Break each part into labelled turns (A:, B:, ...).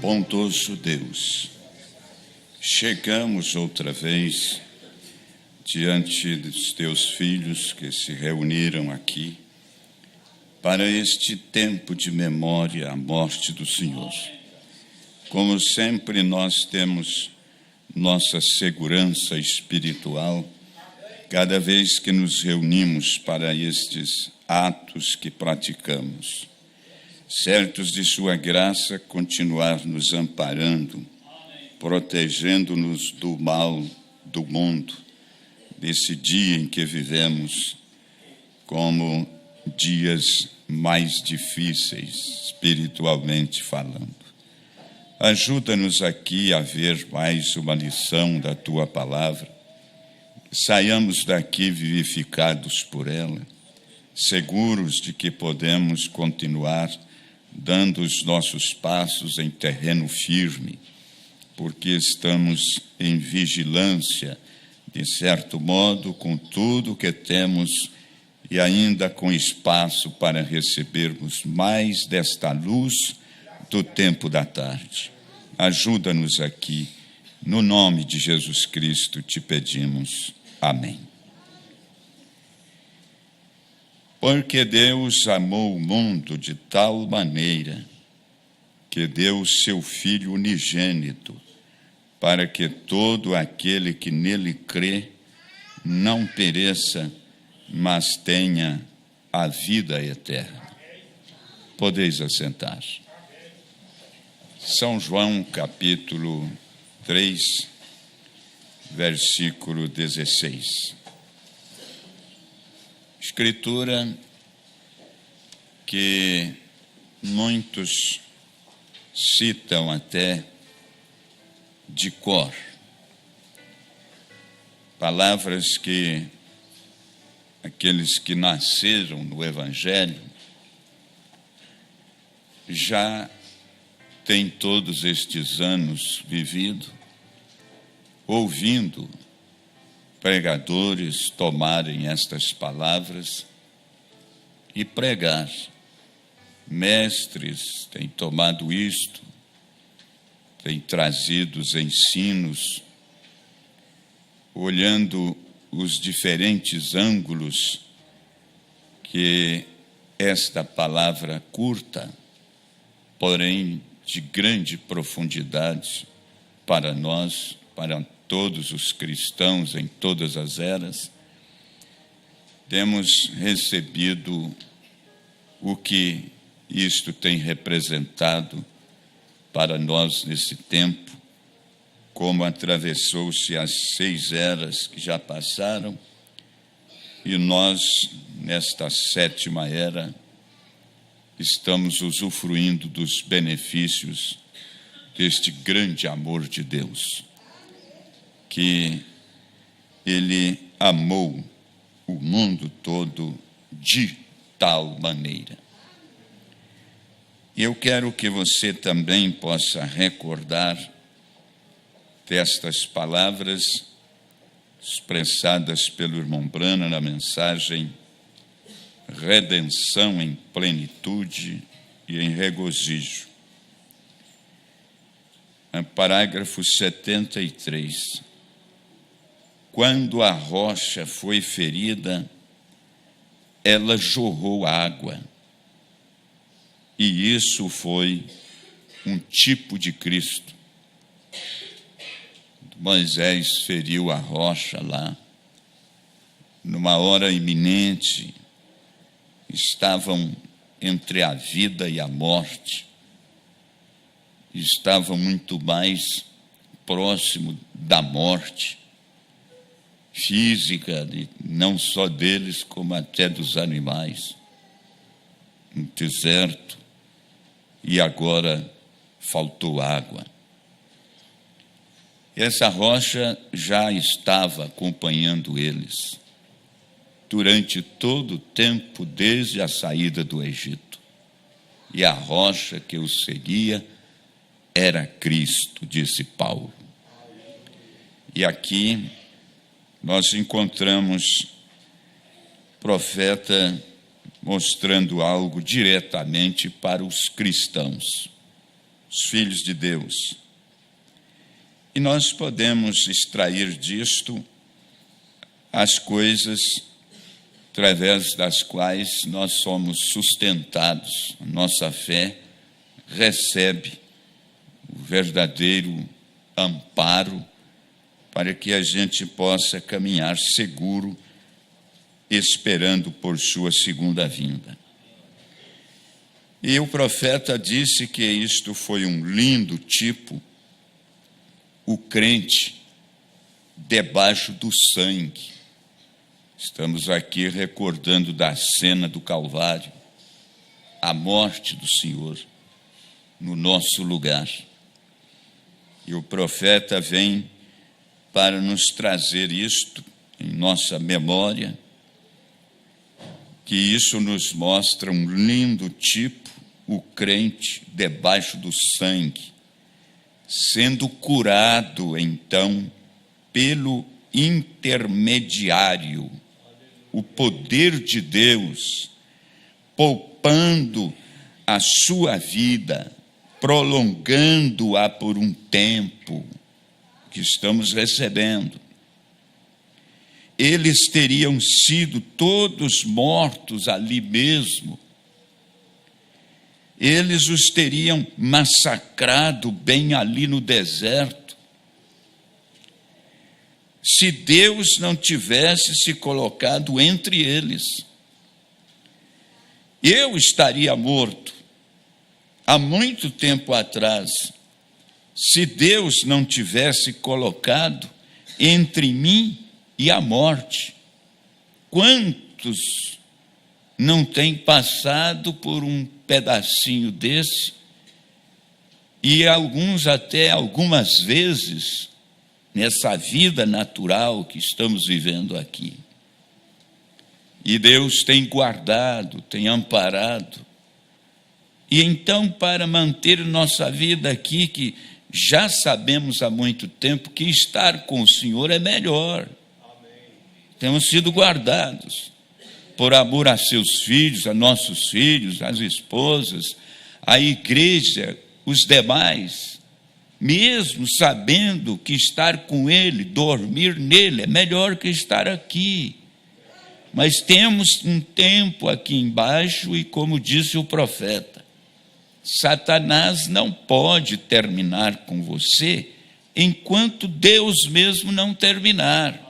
A: Bondoso Deus, chegamos outra vez diante dos teus filhos que se reuniram aqui para este tempo de memória à morte do Senhor. Como sempre, nós temos nossa segurança espiritual cada vez que nos reunimos para estes atos que praticamos, certos de sua graça continuar nos amparando, protegendo-nos do mal do mundo, desse dia em que vivemos como dias mais difíceis, espiritualmente falando. Ajuda-nos aqui a ver mais uma lição da Tua Palavra, saiamos daqui vivificados por ela, seguros de que podemos continuar dando os nossos passos em terreno firme, porque estamos em vigilância, de certo modo, com tudo que temos e ainda com espaço para recebermos mais desta luz do tempo da tarde. Ajuda-nos aqui, no nome de Jesus Cristo te pedimos. Amém. Porque Deus amou o mundo de tal maneira que deu o seu Filho unigênito, para que todo aquele que nele crê não pereça, mas tenha a vida eterna. Podeis assentar. São João, capítulo 3, versículo 16. Escritura que muitos citam até de cor. Palavras que aqueles que nasceram no Evangelho já têm todos estes anos vivido, ouvindo pregadores tomarem estas palavras e pregar. Mestres têm tomado isto, têm trazido os ensinos, olhando os diferentes ângulos que esta palavra curta, porém de grande profundidade para nós, para todos os cristãos em todas as eras, temos recebido o que isto tem representado para nós nesse tempo, como atravessou-se as 6 eras que já passaram, e nós, nesta 7ª era, estamos usufruindo dos benefícios deste grande amor de Deus, que Ele amou o mundo todo de tal maneira. Eu quero que você também possa recordar destas palavras expressadas pelo irmão Brana na mensagem Redenção em Plenitude e em Regozijo. Parágrafo 73. Quando a rocha foi ferida, ela jorrou água. E isso foi um tipo de Cristo. Moisés feriu a rocha lá, numa hora iminente, estavam entre a vida e a morte, estavam muito mais próximo da morte física, não só deles, como até dos animais, no deserto, e agora faltou água. Essa rocha já estava acompanhando eles durante todo o tempo, desde a saída do Egito. E a rocha que os seguia era Cristo, disse Paulo. E aqui nós encontramos profeta mostrando algo diretamente para os cristãos. os filhos de Deus. E nós podemos extrair disto as coisas através das quais nós somos sustentados. A nossa fé recebe o verdadeiro amparo para que a gente possa caminhar seguro, esperando por sua segunda vinda. E o profeta disse que isto foi um lindo tipo, o crente debaixo do sangue. Estamos aqui recordando da cena do Calvário, a morte do Senhor no nosso lugar. E o profeta vem para nos trazer isto em nossa memória, que isso nos mostra um lindo tipo, o crente debaixo do sangue, sendo curado, então, pelo intermediário, o poder de Deus, poupando a sua vida, prolongando-a por um tempo que estamos recebendo. Eles teriam sido todos mortos ali mesmo. Eles os teriam massacrado bem ali no deserto, se Deus não tivesse se colocado entre eles. Eu estaria morto há muito tempo atrás, se Deus não tivesse colocado entre mim e a morte. Quantos não têm passado por um pedacinho desse, e alguns até algumas vezes, nessa vida natural que estamos vivendo aqui. E Deus tem guardado, tem amparado. E então, para manter nossa vida aqui, que já sabemos há muito tempo que estar com o Senhor é melhor. Temos sido guardados por amor a seus filhos, a nossos filhos, as esposas, a igreja, os demais, mesmo sabendo que estar com Ele, dormir nele, é melhor que estar aqui. Mas temos um tempo aqui embaixo e, como disse o profeta, Satanás não pode terminar com você enquanto Deus mesmo não terminar.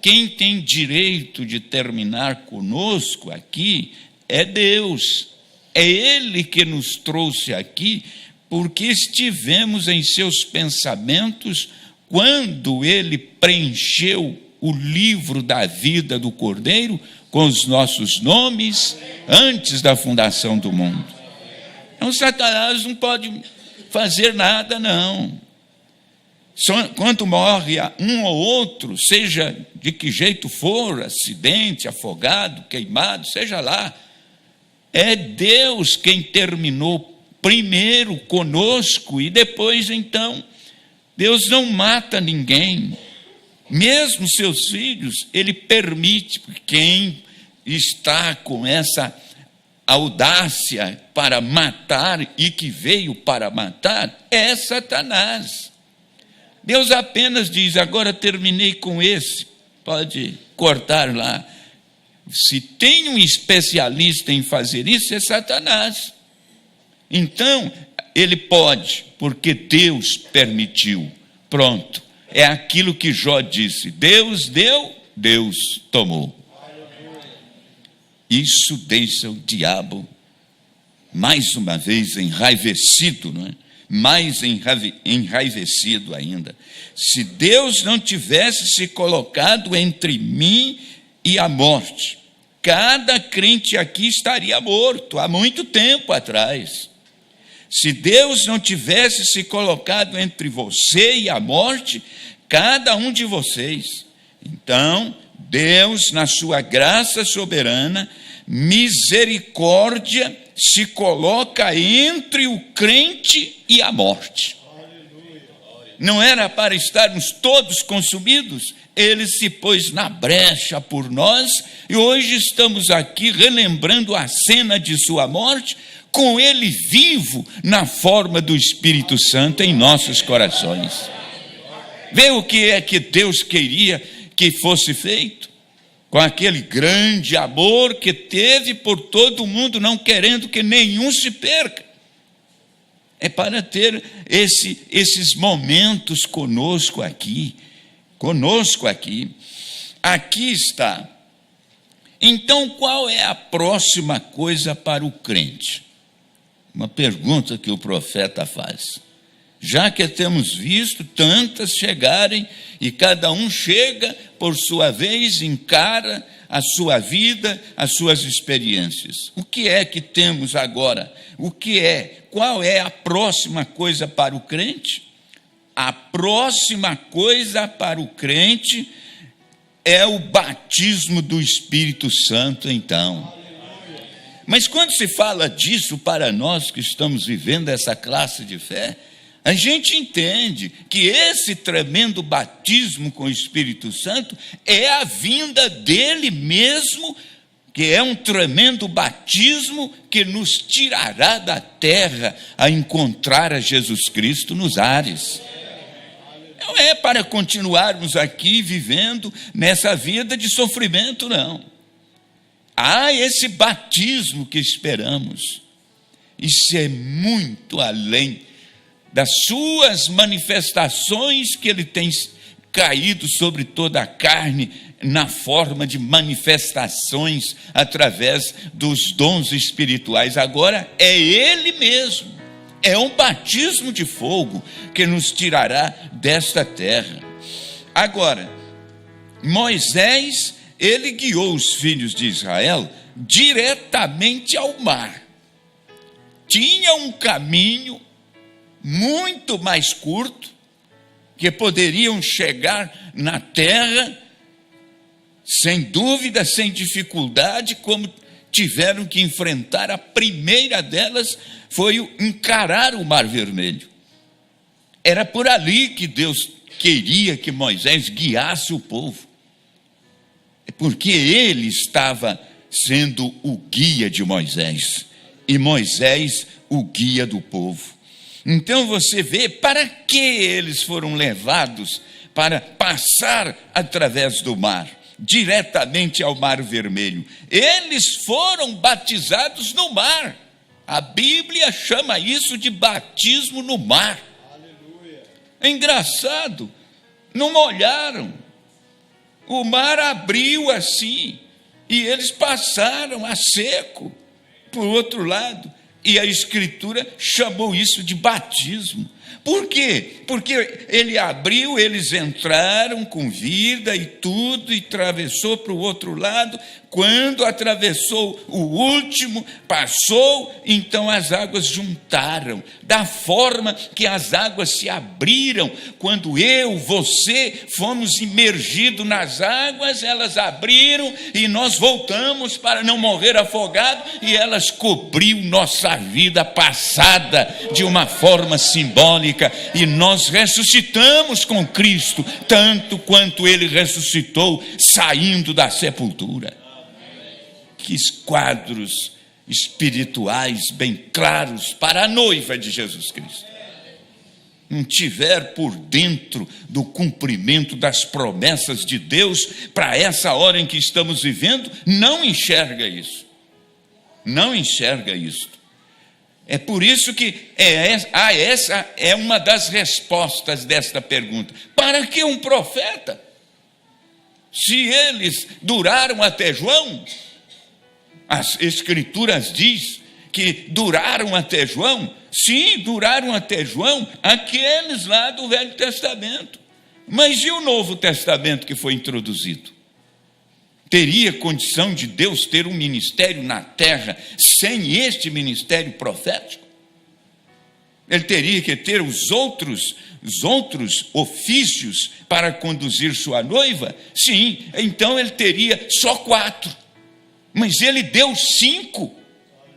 A: Quem tem direito de terminar conosco aqui é Deus. É Ele que nos trouxe aqui, porque estivemos em seus pensamentos quando Ele preencheu o livro da vida do Cordeiro com os nossos nomes antes da fundação do mundo. Então, Satanás não pode fazer nada, não. Quando morre um ou outro, seja de que jeito for, acidente, afogado, queimado, seja lá, é Deus quem terminou primeiro conosco e depois, então, Deus não mata ninguém. Mesmo seus filhos, Ele permite, porque quem está com essa audácia para matar e que veio para matar é Satanás. Deus apenas diz: agora terminei com esse, pode cortar lá. Se tem um especialista em fazer isso, é Satanás. Então, ele pode, porque Deus permitiu. Pronto, é aquilo que Jó disse: Deus deu, Deus tomou. Isso deixa o diabo mais uma vez enraivecido, não é? Mais enraivecido ainda. Se Deus não tivesse se colocado entre mim e a morte, cada crente aqui estaria morto há muito tempo atrás. Se Deus não tivesse se colocado entre você e a morte, cada um de vocês. Então, Deus, na sua graça soberana, misericórdia, se coloca entre o crente e a morte. Não era para estarmos todos consumidos? Ele se pôs na brecha por nós, e hoje estamos aqui relembrando a cena de sua morte, com Ele vivo na forma do Espírito Santo em nossos corações. Vê o que é que Deus queria que fosse feito, com aquele grande amor que teve por todo mundo, não querendo que nenhum se perca. É para ter esses momentos conosco aqui. Aqui está. Então, qual é a próxima coisa para o crente? Uma pergunta que o profeta faz. Já que temos visto tantas chegarem, e cada um chega, por sua vez, encara a sua vida, as suas experiências. O que é que temos agora? Qual é a próxima coisa para o crente? A próxima coisa para o crente é o batismo do Espírito Santo, então. Mas quando se fala disso para nós que estamos vivendo essa classe de fé, a gente entende que esse tremendo batismo com o Espírito Santo é a vinda dele mesmo, que é um tremendo batismo que nos tirará da terra a encontrar a Jesus Cristo nos ares. Não é para continuarmos aqui vivendo nessa vida de sofrimento, não. Há esse batismo que esperamos. Isso é muito além das suas manifestações que ele tem caído sobre toda a carne, na forma de manifestações através dos dons espirituais. Agora é ele mesmo. É um batismo de fogo que nos tirará desta terra. Agora, Moisés, ele guiou os filhos de Israel diretamente ao mar. Tinha um caminho muito mais curto, que poderiam chegar na terra, sem dúvida, sem dificuldade, como tiveram que enfrentar. A primeira delas foi encarar o Mar Vermelho. Era por ali que Deus queria que Moisés guiasse o povo, porque ele estava sendo o guia de Moisés, e Moisés o guia do povo. Então você vê para que eles foram levados para passar através do mar, diretamente ao Mar Vermelho. Eles foram batizados no mar. A Bíblia chama isso de batismo no mar. Aleluia. É engraçado, não molharam. O mar abriu assim, e eles passaram a seco para o outro lado. E a Escritura chamou isso de batismo. Por quê? Porque ele abriu, eles entraram com vida e tudo, e atravessou para o outro lado. Quando atravessou o último, passou, então as águas juntaram, da forma que as águas se abriram. Quando você fomos imergidos nas águas, elas abriram e nós voltamos para não morrer afogado, e elas cobriu nossa vida passada de uma forma simbólica, e nós ressuscitamos com Cristo, tanto quanto ele ressuscitou saindo da sepultura. Que quadros espirituais bem claros para a noiva de Jesus Cristo. Não tiver por dentro do cumprimento das promessas de Deus para essa hora em que estamos vivendo, não enxerga isso. Não enxerga isso. É por isso que essa é uma das respostas desta pergunta. Para que um profeta? Se eles duraram até João, as Escrituras diz que duraram até João. Sim, duraram até João, aqueles lá do Velho Testamento. Mas e o Novo Testamento que foi introduzido? Teria condição de Deus ter um ministério na terra sem este ministério profético? Ele teria que ter os outros ofícios para conduzir sua noiva? Sim, então ele teria só 4. Mas ele deu 5,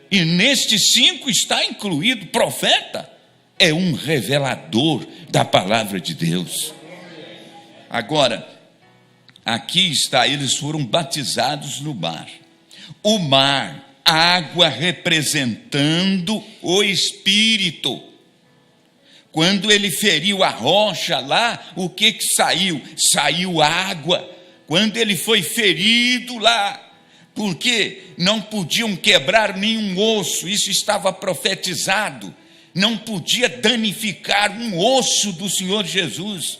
A: e nestes 5 está incluído profeta. É um revelador da palavra de Deus. Agora, aqui está, eles foram batizados no mar. O mar, água representando o Espírito. Quando ele feriu a rocha lá, o que saiu? Saiu água. Quando ele foi ferido lá, porque não podiam quebrar nenhum osso, isso estava profetizado, não podia danificar um osso do Senhor Jesus.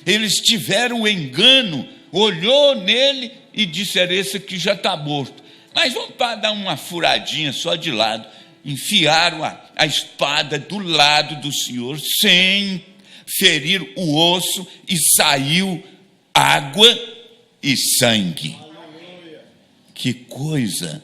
A: Eles tiveram o engano, olhou nele e disse: era esse que já está morto. Mas vamos para dar uma furadinha só de lado. Enfiaram a espada do lado do Senhor, sem ferir o osso, e saiu água e sangue. Que coisa!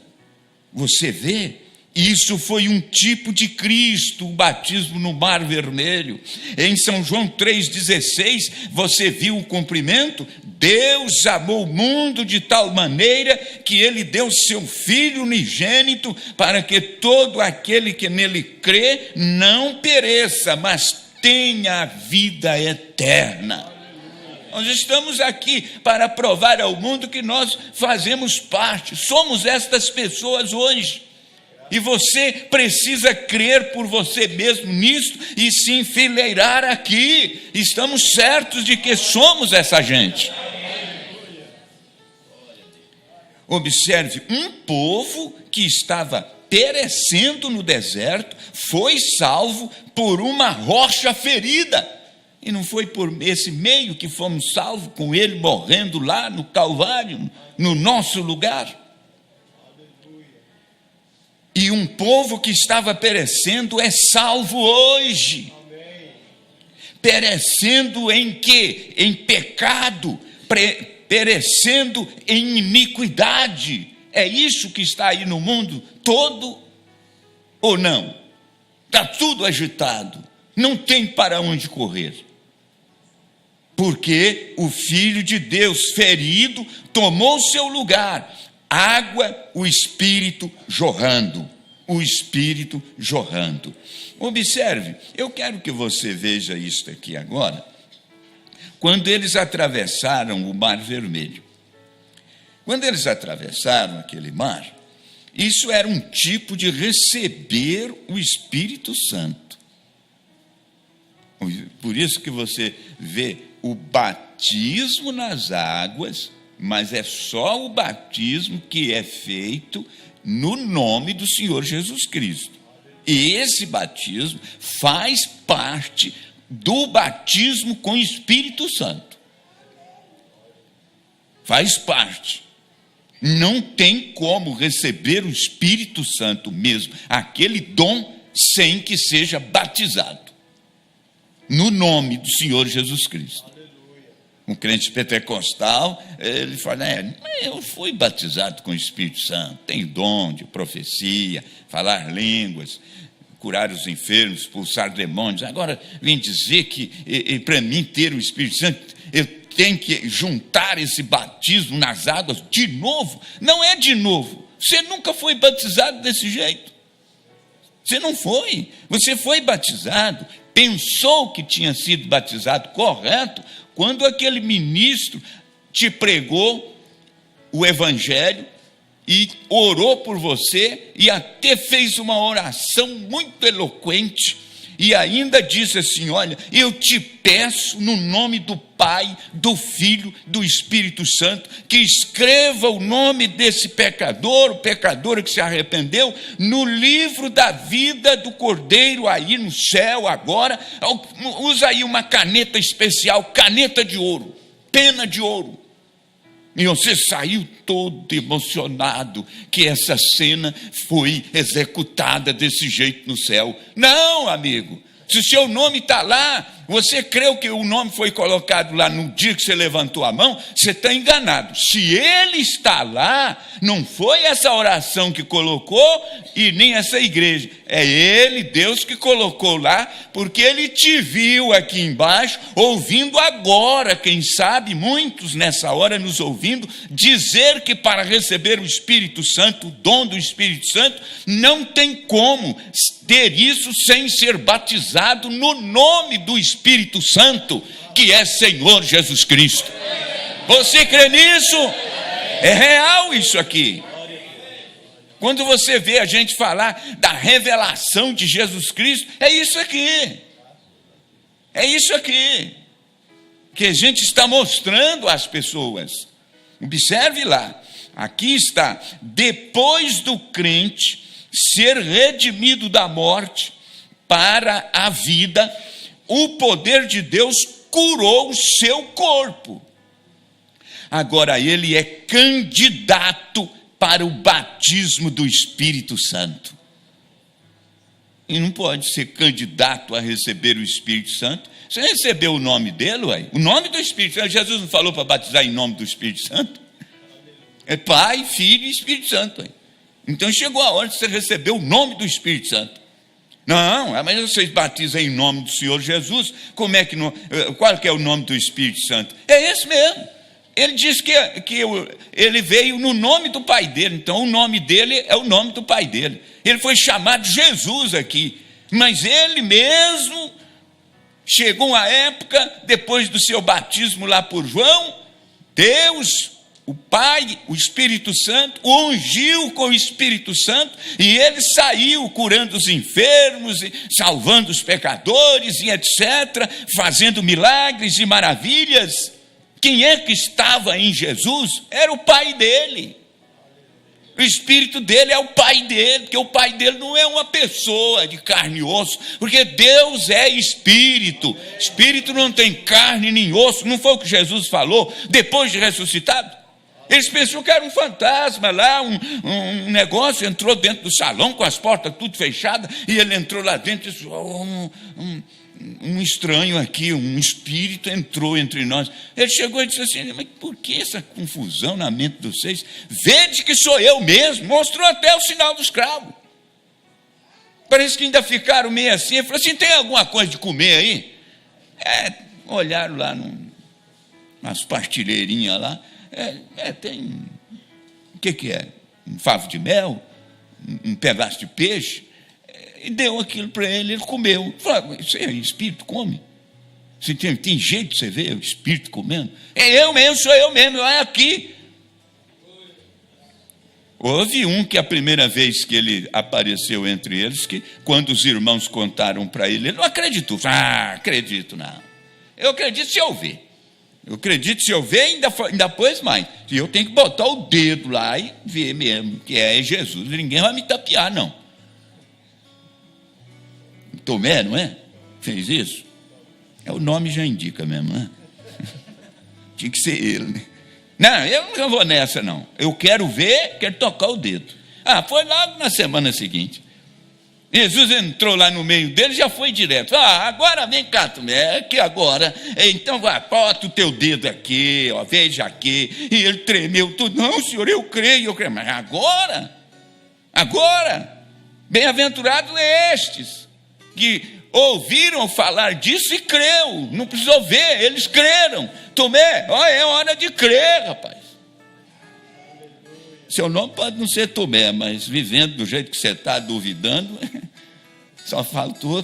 A: Você vê? Isso foi um tipo de Cristo, o batismo no Mar Vermelho. Em São João 3,16, você viu o cumprimento? Deus amou o mundo de tal maneira que ele deu seu Filho unigênito, para que todo aquele que nele crê não pereça, mas tenha a vida eterna. Nós estamos aqui para provar ao mundo que nós fazemos parte, somos estas pessoas hoje. E você precisa crer por você mesmo nisso e se enfileirar aqui. Estamos certos de que somos essa gente. Observe, um povo que estava perecendo no deserto foi salvo por uma rocha ferida. E não foi por esse meio que fomos salvos, com ele morrendo lá no Calvário, no nosso lugar. E um povo que estava perecendo é salvo hoje. Perecendo em quê? Em pecado, perecendo em iniquidade. É isso que está aí no mundo todo ou não? Está tudo agitado, não tem para onde correr. Porque o Filho de Deus ferido tomou seu lugar. Água, o Espírito jorrando. O Espírito jorrando. Observe, eu quero que você veja isto aqui agora. Quando eles atravessaram o Mar Vermelho. Quando eles atravessaram aquele mar, isso era um tipo de receber o Espírito Santo. Por isso que você vê o batismo nas águas, mas é só o batismo que é feito no nome do Senhor Jesus Cristo. E esse batismo faz parte do batismo com o Espírito Santo. Faz parte. Não tem como receber o Espírito Santo mesmo, aquele dom, sem que seja batizado no nome do Senhor Jesus Cristo. Um crente pentecostal, ele fala: eu fui batizado com o Espírito Santo, tenho dom de profecia, falar línguas, curar os enfermos, expulsar demônios. Agora vem dizer que para mim ter o Espírito Santo, eu tenho que juntar esse batismo nas águas de novo. Não é de novo, você nunca foi batizado desse jeito. Você não foi, você foi batizado, pensou que tinha sido batizado correto, quando aquele ministro te pregou o evangelho e orou por você e até fez uma oração muito eloquente e ainda disse assim: olha, eu te peço no nome do Pai, do Filho, do Espírito Santo, que escreva o nome desse pecador, o pecador que se arrependeu, no livro da vida do Cordeiro aí no céu agora. Usa aí uma caneta especial, caneta de ouro, pena de ouro. E você saiu todo emocionado que essa cena foi executada desse jeito no céu. Não, amigo, se o seu nome está lá, você creu que o nome foi colocado lá no dia que você levantou a mão, você está enganado. Se ele está lá, não foi essa oração que colocou e nem essa igreja. É ele, Deus, que colocou lá, porque ele te viu aqui embaixo, ouvindo agora, quem sabe, muitos nessa hora nos ouvindo, dizer que para receber o Espírito Santo, o dom do Espírito Santo, não tem como ter isso sem ser batizado no nome do Espírito Santo, que é Senhor Jesus Cristo. Você crê nisso? É real isso aqui. Quando você vê a gente falar da revelação de Jesus Cristo, é isso aqui. É isso aqui que a gente está mostrando às pessoas. Observe lá, aqui está: depois do crente ser redimido da morte para a vida, o poder de Deus curou o seu corpo. Agora ele é candidato para o batismo do Espírito Santo. E não pode ser candidato a receber o Espírito Santo. Você recebeu o nome dele, ué? O nome do Espírito Santo. Jesus não falou para batizar em nome do Espírito Santo? É Pai, Filho e Espírito Santo, ué. Então chegou a hora de você receber o nome do Espírito Santo. Não, mas vocês batizam em nome do Senhor Jesus. Como é que não, qual que é o nome do Espírito Santo? É esse mesmo. Ele diz que ele veio no nome do Pai dele. Então o nome dele é o nome do Pai dele. Ele foi chamado Jesus aqui, mas ele mesmo chegou a época, depois do seu batismo lá por João, Deus, o Pai, o Espírito Santo, o ungiu com o Espírito Santo, e ele saiu curando os enfermos, salvando os pecadores, e etc., fazendo milagres e maravilhas. Quem é que estava em Jesus? Era o Pai dele. O Espírito dele é o Pai dele, porque o Pai dele não é uma pessoa de carne e osso, porque Deus é Espírito. Espírito não tem carne nem osso. Não foi o que Jesus falou depois de ressuscitado? Eles pensaram que era um fantasma lá, um negócio, entrou dentro do salão com as portas tudo fechadas, e ele entrou lá dentro e disse: um estranho aqui, um espírito entrou entre nós. Ele chegou e disse assim: mas por que essa confusão na mente de vocês? Vede que sou eu mesmo. Mostrou até o sinal dos cravos. Parece que ainda ficaram meio assim. Ele falou assim: tem alguma coisa de comer aí? Olharam lá nas partilheirinhas lá. Tem, o que é? Um favo de mel? Um pedaço de peixe? E deu aquilo para ele, ele comeu. Falou: isso aí, espírito come? Você tem jeito de você ver o espírito comendo? É eu mesmo, sou eu mesmo, olha aqui. Houve um que a primeira vez que ele apareceu entre eles, que quando os irmãos contaram para ele, ele não acreditou. Acredito não. Eu acredito se eu ver. Eu acredito se eu ver, ainda pôs mais. E eu tenho que botar o dedo lá e ver mesmo que é Jesus. Ninguém vai me tapear, não. Tomé, não é? Fez isso? O nome já indica mesmo, né? Tinha que ser ele, né? Não, eu não vou nessa, não. Eu quero ver, quero tocar o dedo. Foi logo na semana seguinte. Jesus entrou lá no meio dele, já foi direto. Agora vem cá, Tomé, que agora. Então bota o teu dedo aqui, ó, veja aqui. E ele tremeu tudo. Não, Senhor, eu creio. Mas agora, bem-aventurados estes que ouviram falar disso e creu. Não precisou ver, eles creram. Tomé, é hora de crer, rapaz. Seu nome pode não ser Tomé, mas vivendo do jeito que você está duvidando, só faltou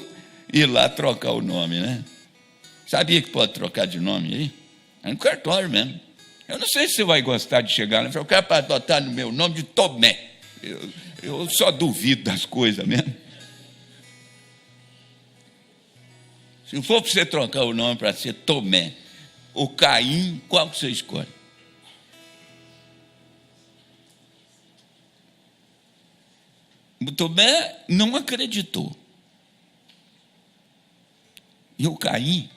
A: ir lá trocar o nome, né? Sabia que pode trocar de nome aí? É no cartório mesmo. Eu não sei se você vai gostar de chegar lá e falar: eu quero para adotar no meu nome de Tomé. Eu só duvido das coisas mesmo. Se for para você trocar o nome para ser Tomé ou Caim, qual que você escolhe? O Tomé não acreditou. E o Caim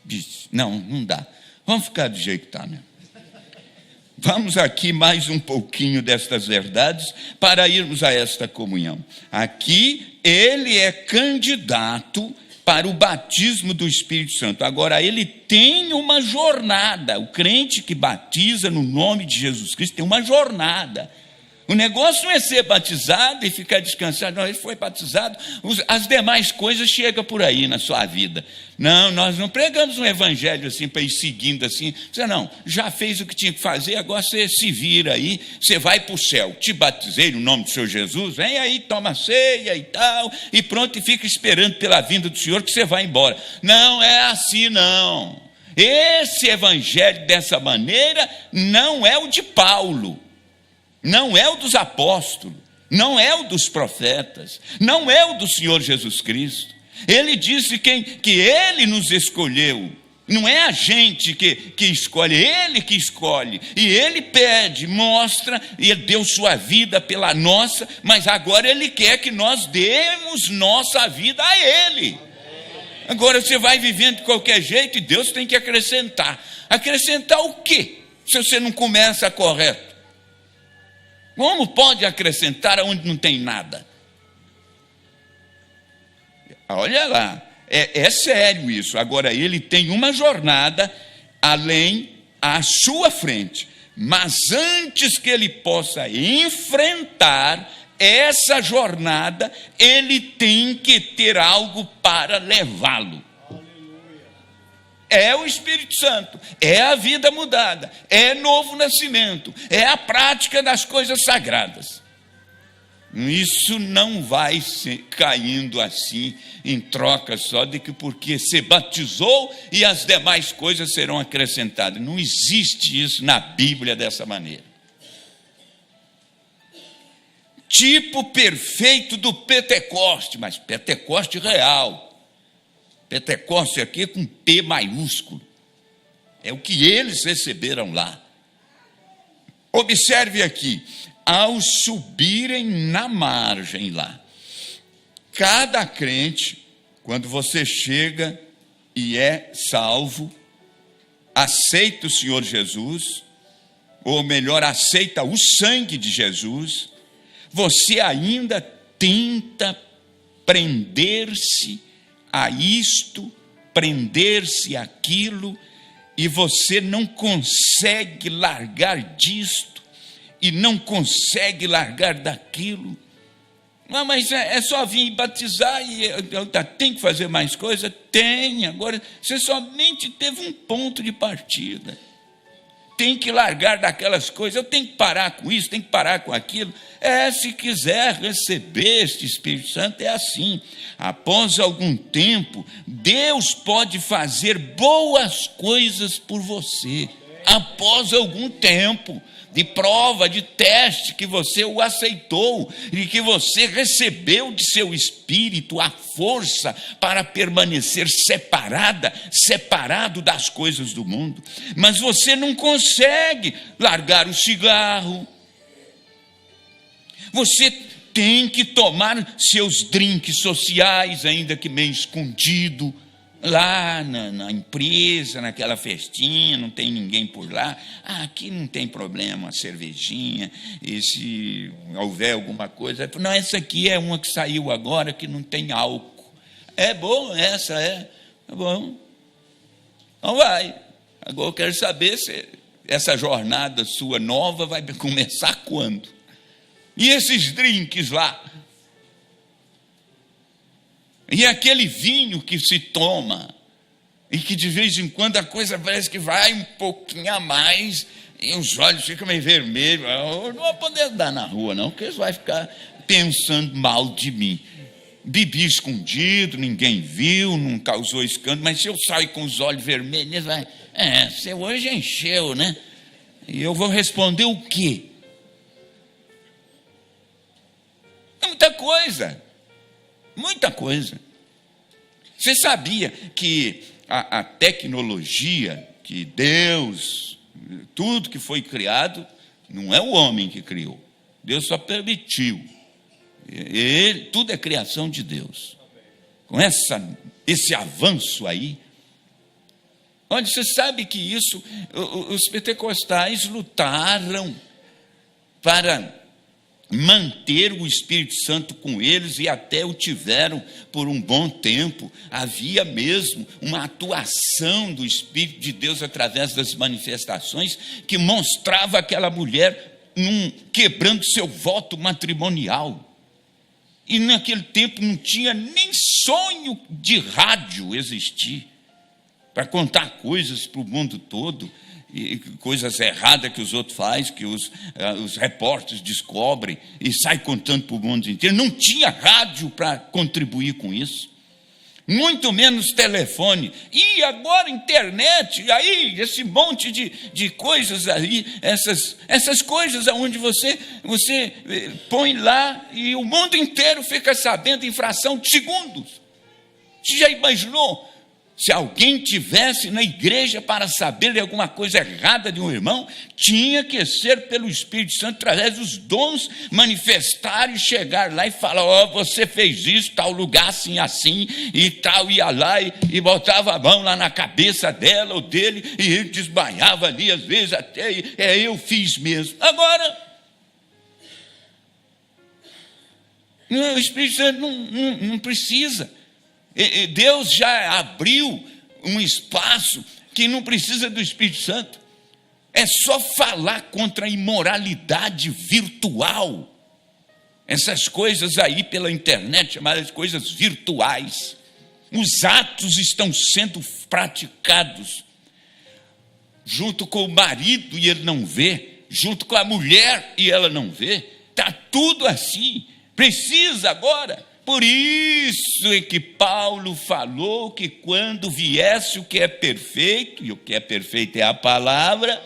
A: disse: não dá. Vamos ficar do jeito que está mesmo. Vamos aqui mais um pouquinho destas verdades para irmos a esta comunhão. Aqui ele é candidato para o batismo do Espírito Santo. Agora, ele tem uma jornada. O crente que batiza no nome de Jesus Cristo tem uma jornada. O negócio não é ser batizado e ficar descansado. Não, ele foi batizado, as demais coisas chegam por aí na sua vida. Não, nós não pregamos um evangelho assim para ir seguindo assim. Você não, já fez o que tinha que fazer, agora você se vira aí, você vai para o céu. Te batizei no nome do Senhor Jesus, vem aí, toma ceia e tal, e pronto, e fica esperando pela vinda do Senhor que você vai embora. Não é assim, não. Esse evangelho dessa maneira não é o de Paulo. não é o dos apóstolos, não é o dos profetas, não é o do Senhor Jesus Cristo. Ele disse que Ele nos escolheu. Não é a gente que escolhe, é Ele que escolhe. E Ele pede, mostra, e Ele deu sua vida pela nossa, mas agora Ele quer que nós demos nossa vida a Ele. Agora você vai vivendo de qualquer jeito e Deus tem que acrescentar. Acrescentar o quê? Se você não começa correto. Como pode acrescentar onde não tem nada? Olha lá. É sério isso. Agora, ele tem uma jornada além à sua frente. Mas antes que ele possa enfrentar essa jornada, ele tem que ter algo para levá-lo. É o Espírito Santo, é a vida mudada, é novo nascimento, é a prática das coisas sagradas. Isso não vai caindo assim em troca só de que porque se batizou e as demais coisas serão acrescentadas. Não existe isso na Bíblia dessa maneira. Tipo perfeito do Pentecoste, mas Pentecoste real. Pentecoste aqui com P maiúsculo. É o que eles receberam lá. Observe aqui. Ao subirem na margem lá, cada crente, quando você chega e é salvo, aceita o Senhor Jesus, ou melhor, aceita o sangue de Jesus, você ainda tenta prender-se a isto, prender-se àquilo, e você não consegue largar disto, e não consegue largar daquilo. Não, mas é só vir batizar e tem que fazer mais coisa? Tem. Agora, você somente teve um ponto de partida. Tem que largar daquelas coisas. Eu tenho que parar com isso, tenho que parar com aquilo. Se quiser receber este Espírito Santo, é assim. Após algum tempo, Deus pode fazer boas coisas por você. Após algum tempo de prova, de teste, que você o aceitou e que você recebeu de seu espírito a força para permanecer separado das coisas do mundo. Mas você não consegue largar o cigarro. Você tem que tomar seus drinks sociais, ainda que meio escondido, lá na empresa, naquela festinha, não tem ninguém por lá. Aqui não tem problema, uma cervejinha, e se houver alguma coisa, não, essa aqui é uma que saiu agora, que não tem álcool. É bom, essa é bom. Então vai. Agora eu quero saber se essa jornada sua nova vai começar quando? E esses drinks lá? E aquele vinho que se toma, e que de vez em quando a coisa parece que vai um pouquinho a mais, e os olhos ficam meio vermelhos. Eu não vou poder andar na rua, não, porque eles vão ficar pensando mal de mim. Bebi escondido, ninguém viu, não causou escândalo, mas se eu saio com os olhos vermelhos, eles vão, você hoje encheu, né? E eu vou responder o quê? É muita coisa. Muita coisa. Você sabia que a tecnologia, que Deus, tudo que foi criado, não é o homem que criou. Deus só permitiu. Tudo é criação de Deus. Com esse avanço aí, onde você sabe que isso, os pentecostais lutaram para manter o Espírito Santo com eles, e até o tiveram por um bom tempo. Havia mesmo uma atuação do Espírito de Deus através das manifestações, que mostrava aquela mulher quebrando seu voto matrimonial. E naquele tempo não tinha nem sonho de rádio existir para contar coisas para o mundo todo, e coisas erradas que os outros fazem, que os repórteres descobrem e saem contando para o mundo inteiro. Não tinha rádio para contribuir com isso. muito menos telefone, e agora internet, aí esse monte de coisas aí, essas coisas onde você põe lá e o mundo inteiro fica sabendo em fração de segundos. Você já imaginou? Se alguém tivesse na igreja para saber de alguma coisa errada de um irmão, tinha que ser pelo Espírito Santo, através dos dons, manifestar e chegar lá e falar: ó, você fez isso, tal lugar assim, assim, e tal, ia lá e botava a mão lá na cabeça dela ou dele, e ele desmaiava ali, às vezes até, eu fiz mesmo. Agora, o Espírito Santo não precisa. Deus já abriu um espaço que não precisa do Espírito Santo. É só falar contra a imoralidade virtual. Essas coisas aí pela internet, chamadas coisas virtuais. Os atos estão sendo praticados junto com o marido e ele não vê, junto com a mulher e ela não vê. Está tudo assim. Precisa agora. Por isso é que Paulo falou que quando viesse o que é perfeito, e o que é perfeito é a palavra,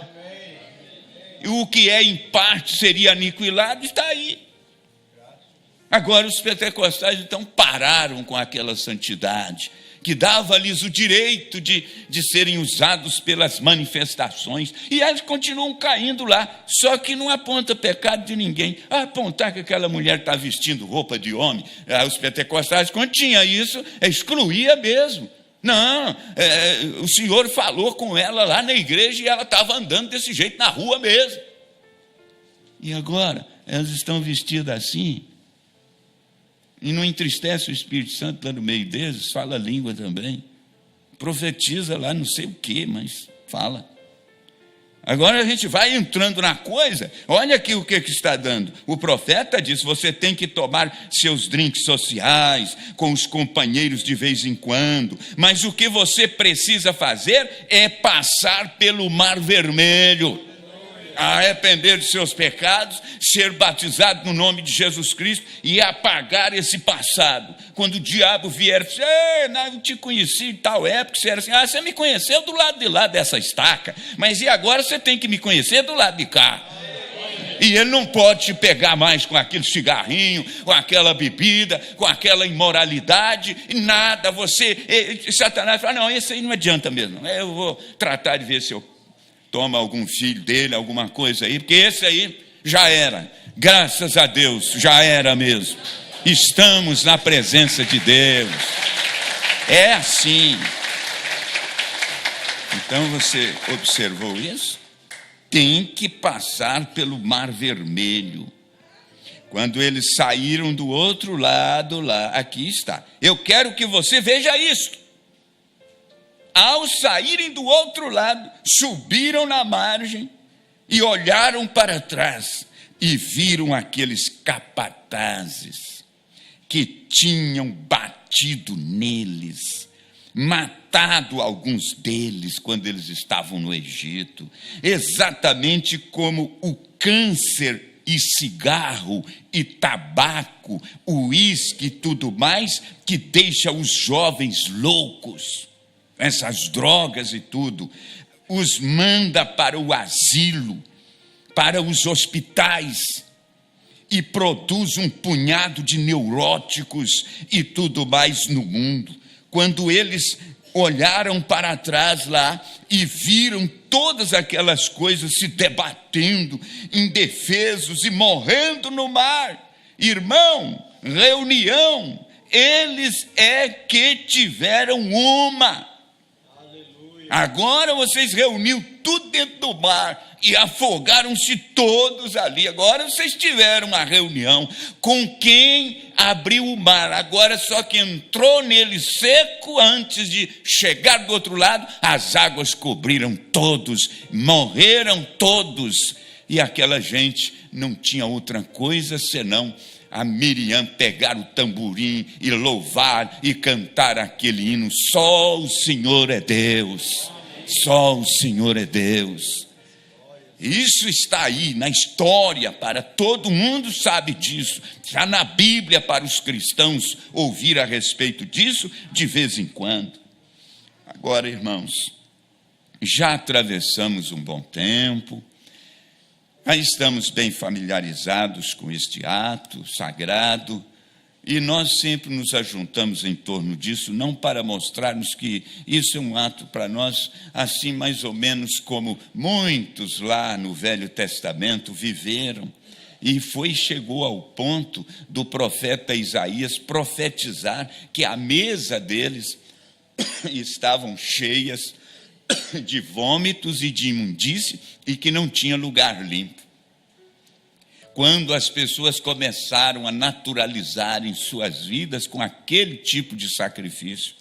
A: e o que é em parte seria aniquilado, está aí. Agora os pentecostais então pararam com aquela santidade, que dava-lhes o direito de serem usados pelas manifestações, e eles continuam caindo lá, só que não aponta pecado de ninguém. Apontar que aquela mulher está vestindo roupa de homem, os pentecostais, quando tinha isso, excluía mesmo. Não, o Senhor falou com ela lá na igreja e ela estava andando desse jeito na rua mesmo. E agora, elas estão vestidas assim, e não entristece o Espírito Santo lá no meio deles, fala língua também, profetiza lá não sei o que, mas fala. Agora a gente vai entrando na coisa, olha aqui o que está dando. O profeta diz: você tem que tomar seus drinks sociais, com os companheiros de vez em quando, mas o que você precisa fazer é passar pelo Mar Vermelho, arrepender de seus pecados, ser batizado no nome de Jesus Cristo e apagar esse passado. Quando o diabo vier e dizer: não te conheci em tal época, você era assim, você me conheceu do lado de lá dessa estaca, mas e agora você tem que me conhecer do lado de cá. E ele não pode te pegar mais com aquele cigarrinho, com aquela bebida, com aquela imoralidade, nada. Satanás fala: não, esse aí não adianta mesmo, eu vou tratar de ver se eu toma algum filho dele, alguma coisa aí, porque esse aí já era, graças a Deus, já era mesmo. Estamos na presença de Deus, é assim. Então você observou isso? Tem que passar pelo Mar Vermelho. Quando eles saíram do outro lado lá, aqui está. Eu quero que você veja isto. Ao saírem do outro lado, subiram na margem e olharam para trás e viram aqueles capatazes que tinham batido neles, matado alguns deles quando eles estavam no Egito, exatamente como o câncer e cigarro e tabaco, uísque e tudo mais, que deixa os jovens loucos. Essas drogas e tudo, os manda para o asilo, para os hospitais, e produz um punhado de neuróticos e tudo mais no mundo. Quando eles olharam para trás lá e viram todas aquelas coisas se debatendo, indefesos e morrendo no mar, irmão, reunião, eles é que tiveram uma. Agora vocês reuniram tudo dentro do mar e afogaram-se todos ali. Agora vocês tiveram uma reunião com quem abriu o mar. Agora só que entrou nele seco, antes de chegar do outro lado, as águas cobriram todos, morreram todos. E aquela gente não tinha outra coisa senão a Miriam pegar o tamborim e louvar e cantar aquele hino: só o Senhor é Deus, só o Senhor é Deus. Isso está aí na história, para todo mundo sabe disso. Já na Bíblia, para os cristãos ouvir a respeito disso de vez em quando. Agora, irmãos, já atravessamos um bom tempo, já estamos bem familiarizados com este ato sagrado, e nós sempre nos ajuntamos em torno disso, não para mostrarmos que isso é um ato para nós, assim mais ou menos como muitos lá no Velho Testamento viveram, e chegou ao ponto do profeta Isaías profetizar que a mesa deles estavam cheias de vômitos e de imundície, e que não tinha lugar limpo. Quando as pessoas começaram a naturalizar em suas vidas com aquele tipo de sacrifício,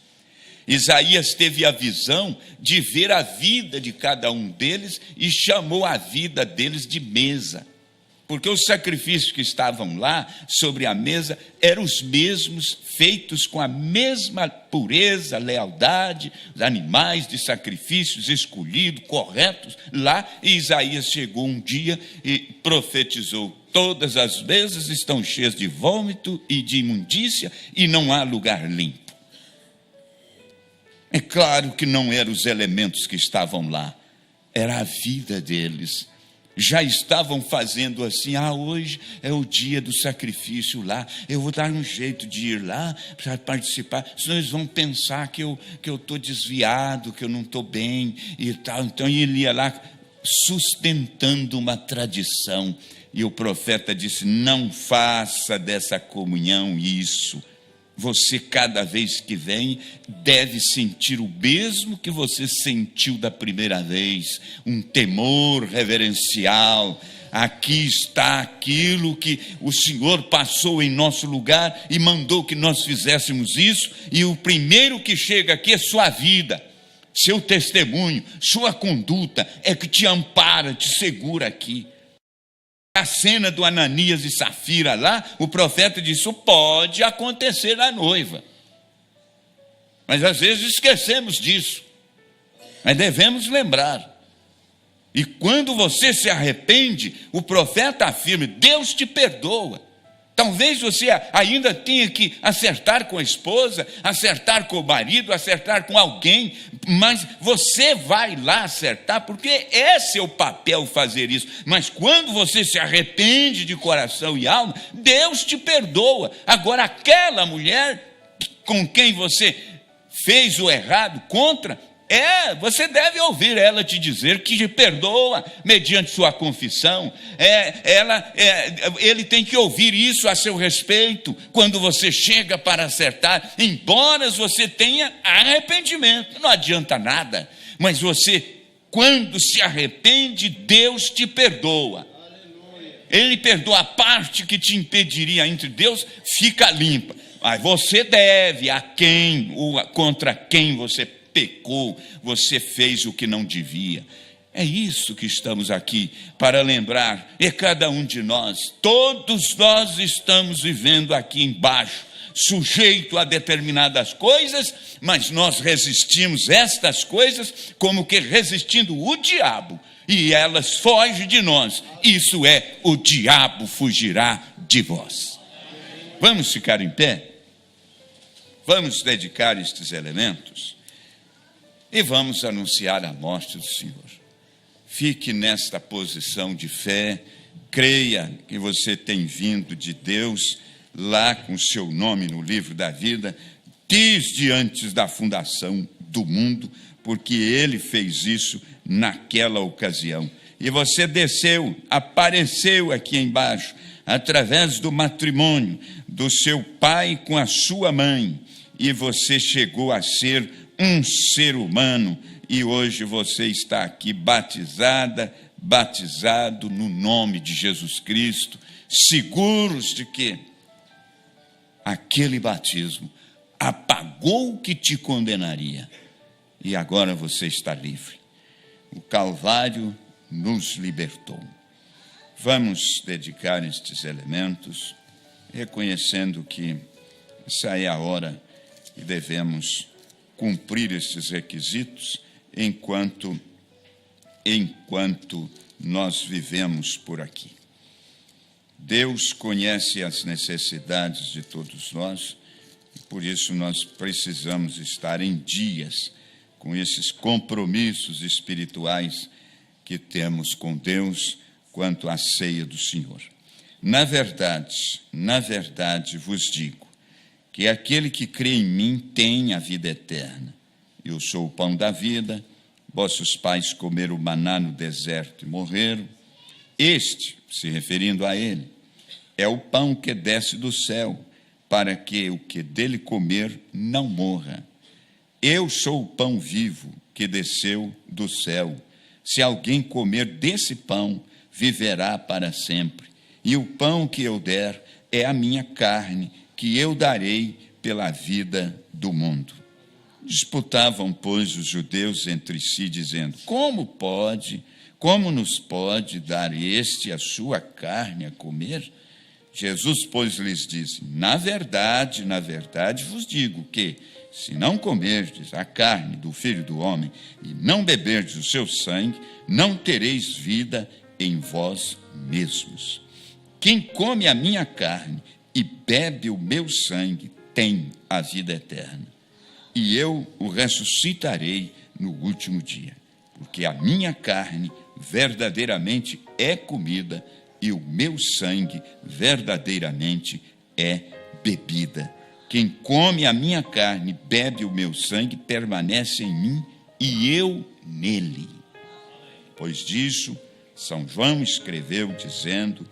A: Isaías teve a visão de ver a vida de cada um deles e chamou a vida deles de mesa, porque os sacrifícios que estavam lá sobre a mesa eram os mesmos, feitos com a mesma pureza, lealdade, os animais de sacrifícios escolhidos, corretos lá. E Isaías chegou um dia e profetizou: todas as mesas estão cheias de vômito e de imundícia, e não há lugar limpo. É claro que não eram os elementos que estavam lá, era a vida deles. Já estavam fazendo assim: hoje é o dia do sacrifício lá, eu vou dar um jeito de ir lá para participar, senão eles vão pensar que eu estou desviado, que eu não estou bem e tal. Então ele ia lá sustentando uma tradição, e o profeta disse: não faça dessa comunhão isso. Você, cada vez que vem, deve sentir o mesmo que você sentiu da primeira vez, um temor reverencial. Aqui está aquilo que o Senhor passou em nosso lugar e mandou que nós fizéssemos isso, e o primeiro que chega aqui é sua vida, seu testemunho, sua conduta é que te ampara, te segura aqui. A cena do Ananias e Safira lá, o profeta disse: isso pode acontecer na noiva. Mas às vezes esquecemos disso. Mas devemos lembrar. E quando você se arrepende, o profeta afirma: Deus te perdoa. Talvez você ainda tenha que acertar com a esposa, acertar com o marido, acertar com alguém, mas você vai lá acertar, porque é seu papel fazer isso. Mas quando você se arrepende de coração e alma, Deus te perdoa. Agora, aquela mulher com quem você fez o errado contra, você deve ouvir ela te dizer que te perdoa mediante sua confissão. Ele tem que ouvir isso a seu respeito quando você chega para acertar, embora você tenha arrependimento. Não adianta nada, mas você, quando se arrepende, Deus te perdoa. Ele perdoa a parte que te impediria entre Deus, fica limpa. Mas você deve a quem, ou contra quem você pecou, você fez o que não devia. É isso que estamos aqui para lembrar. E cada um de nós, todos nós estamos vivendo aqui embaixo, sujeito a determinadas coisas, mas nós resistimos estas coisas como que resistindo o diabo, e elas fogem de nós. Isso é: o diabo fugirá de vós. Vamos ficar em pé? Vamos dedicar estes elementos e vamos anunciar a morte do Senhor. Fique nesta posição de fé, creia que você tem vindo de Deus, lá com o seu nome no livro da vida, desde antes da fundação do mundo, porque Ele fez isso naquela ocasião. E você desceu, apareceu aqui embaixo, através do matrimônio do seu pai com a sua mãe, e você chegou a ser um ser humano, e hoje você está aqui batizado no nome de Jesus Cristo, seguros de que aquele batismo apagou o que te condenaria, e agora você está livre. O Calvário nos libertou. Vamos dedicar estes elementos, reconhecendo que essa é a hora e devemos cumprir estes requisitos enquanto nós vivemos por aqui. Deus conhece as necessidades de todos nós, e por isso nós precisamos estar em dias com esses compromissos espirituais que temos com Deus quanto à ceia do Senhor. Na verdade vos digo que aquele que crê em mim tem a vida eterna. Eu sou o pão da vida. Vossos pais comeram maná no deserto e morreram. Este, se referindo a ele, é o pão que desce do céu, para que o que dele comer não morra. Eu sou o pão vivo que desceu do céu. Se alguém comer desse pão, viverá para sempre. E o pão que eu der é a minha carne, que eu darei pela vida do mundo. Disputavam, pois, os judeus entre si, dizendo: como nos pode dar este a sua carne a comer? Jesus, pois, lhes disse: na verdade vos digo que, se não comerdes a carne do Filho do Homem e não beberdes o seu sangue, não tereis vida em vós mesmos. Quem come a minha carne e bebe o meu sangue tem a vida eterna, e eu o ressuscitarei no último dia, porque a minha carne verdadeiramente é comida e o meu sangue verdadeiramente é bebida. Quem come a minha carne e bebe o meu sangue permanece em mim e eu nele. Pois disso, São João escreveu dizendo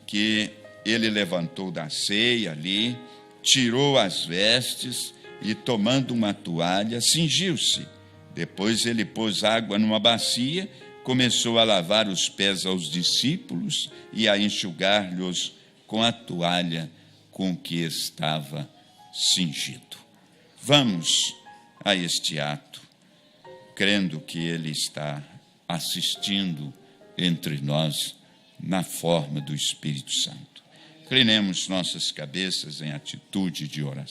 A: que ele levantou da ceia ali, tirou as vestes e, tomando uma toalha, cingiu-se. Depois ele pôs água numa bacia, começou a lavar os pés aos discípulos e a enxugar-lhes com a toalha com que estava cingido. Vamos a este ato, crendo que ele está assistindo entre nós na forma do Espírito Santo. Inclinemos nossas cabeças em atitude de oração.